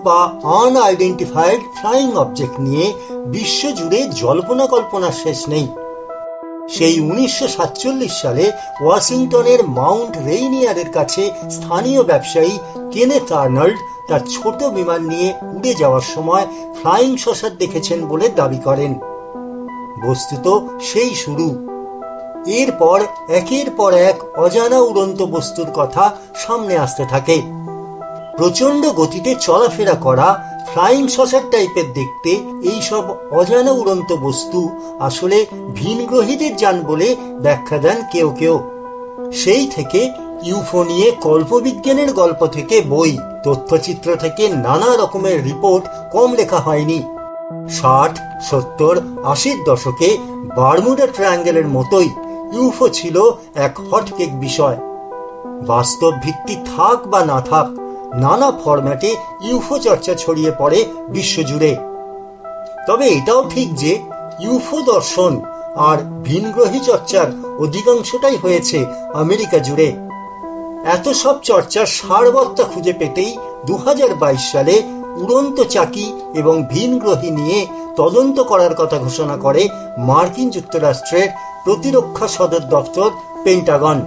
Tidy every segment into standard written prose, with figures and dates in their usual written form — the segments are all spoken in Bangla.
বা আনআইডেন্টিফাইড ফ্লাইং অবজেক্ট নিয়ে বিশ্বজুড়ে জল্পনা কল্পনার শেষ নেই। সেই 1947 সালে ওয়াশিংটনের মাউন্ট রেইনিয়ারের কাছে স্থানীয় ব্যবসায়ী কেনেথ আর্নল্ড তার ছোট বিমান নিয়ে উড়ে যাওয়ার সময় ফ্লাইং সসার দেখেছেন বলে দাবি করেন। বস্তুত সেই শুরু। এরপর একের পর এক অজানা উড়ন্ত বস্তুর কথা সামনে আসতে থাকে। প্রচন্ড গতিতে চলাফেরা করা ফ্লাইং সসার টাইপের দেখতে এইসব অজানা উড়ন্ত বস্তু আসলে ভিনগ্রহীদের যান বলে ব্যাখ্যা দেন কেউ কেউ। সেই থেকে ইউফো নিয়ে কল্পবিজ্ঞানের গল্প থেকে বই, তথ্যচিত্র থেকে নানা রকমের রিপোর্ট কম লেখা হয়নি। 60, 70, 80 দশকে বারমুডা ট্রায়াঙ্গেলের মতোই ইউফো ছিল এক হটকেক বিষয়। বাস্তব ভিত্তি থাক বা না থাক, নানা ফরম্যাটে ইউফো চর্চা ছড়িয়ে পড়ে বিশ্বজুড়ে। তবে এটাও ঠিক যে ইউফো দর্শন আর ভিনগ্রহী চর্চার অধিকাংশটাই হয়েছে আমেরিকা জুড়ে। এত সব চর্চার সারবত্তা খুঁজে পেতেই 2022 সালে উড়ন্ত চাকি এবং ভিনগ্রহী নিয়ে তদন্ত করার কথা ঘোষণা করে মার্কিন যুক্তরাষ্ট্রের প্রতিরক্ষা সদর দপ্তর পেন্টাগন।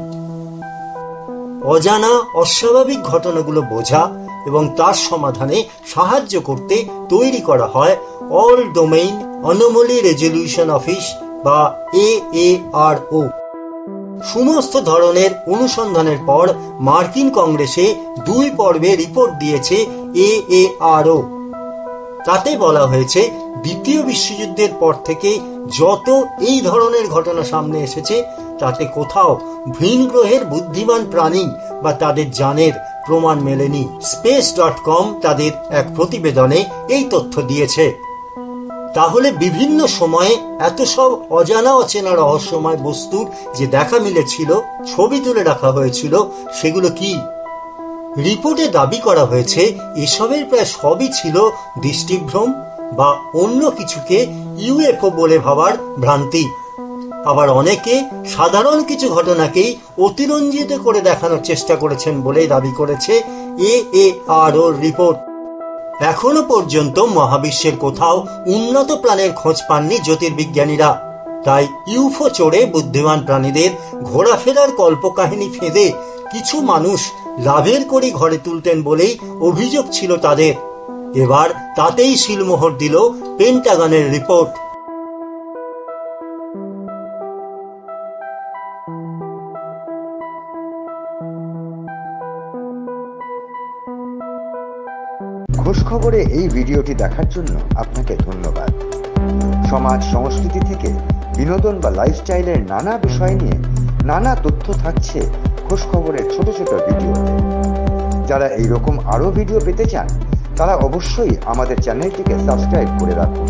অজানা অস্বাভাবিক ঘটনাগুলো বোঝা এবং তার সমাধানে সাহায্য করতে তৈরি করা হয় all domain anomaly resolution office বা AARO। সমস্ত ধরনের অনুসন্ধানের পর মার্কিন কংগ্রেসে 2 পর্বে রিপোর্ট দিয়েছে AARO। তাতে বলা হয়েছে দ্বিতীয় বিশ্বযুদ্ধের পর থেকে যত এই ধরনের ঘটনা সামনে এসেছে তাতে কোথাও ভিন গ্রহের বুদ্ধিমান প্রাণী বা তাদের যানের প্রমাণ মেলেনি। space.com তাদের এক প্রতিবেদনে এই তথ্য দিয়েছে। তাহলে বিভিন্ন সময়ে এত সব অজানা অচেনা রহস্যময় বস্তুর যে দেখা মিলেছিল, ছবি তুলে রাখা হয়েছিল, সেগুলো কি? রিপোর্টে দাবি করা হয়েছে এসবের প্রায় সবই ছিল দৃষ্টিভ্রম বা অন্য কিছুকে ইউএফও বলে ভাবার ভ্রান্তি। আবার অনেকে সাধারণ কিছু ঘটনাকেই অতিরঞ্জিত করে দেখানোর চেষ্টা করেছেন বলে দাবি করেছে AARO রিপোর্ট। এখনো পর্যন্ত মহাবিশ্বের কোথাও উন্নত প্রাণের খোঁজ পাননি জ্যোতির্বিজ্ঞানীরা। তাই ইউফো চড়ে বুদ্ধিমান প্রাণীদের ঘোরাফেরার কল্পকাহিনী ফেঁদে কিছু মানুষ লাভের করি ঘরে তুলতেন বলেই অভিযোগ ছিল তাদের। এবার তাতেই সিলমোহর দিল পেন্টাগনের রিপোর্ট। খোঁজ খবরে এই ভিডিওটি দেখার জন্য আপনাকে ধন্যবাদ। সমাজ সংস্কৃতি থেকে বিনোদন বা লাইফস্টাইলের নানা বিষয় নিয়ে নানা তথ্য থাকছে খোঁজ খবরের ছোট ছোট ভিডিওতে। যারা এইরকম আরো ভিডিও পেতে চান তারা অবশ্যই আমাদের চ্যানেলটিকে সাবস্ক্রাইব করে রাখুন।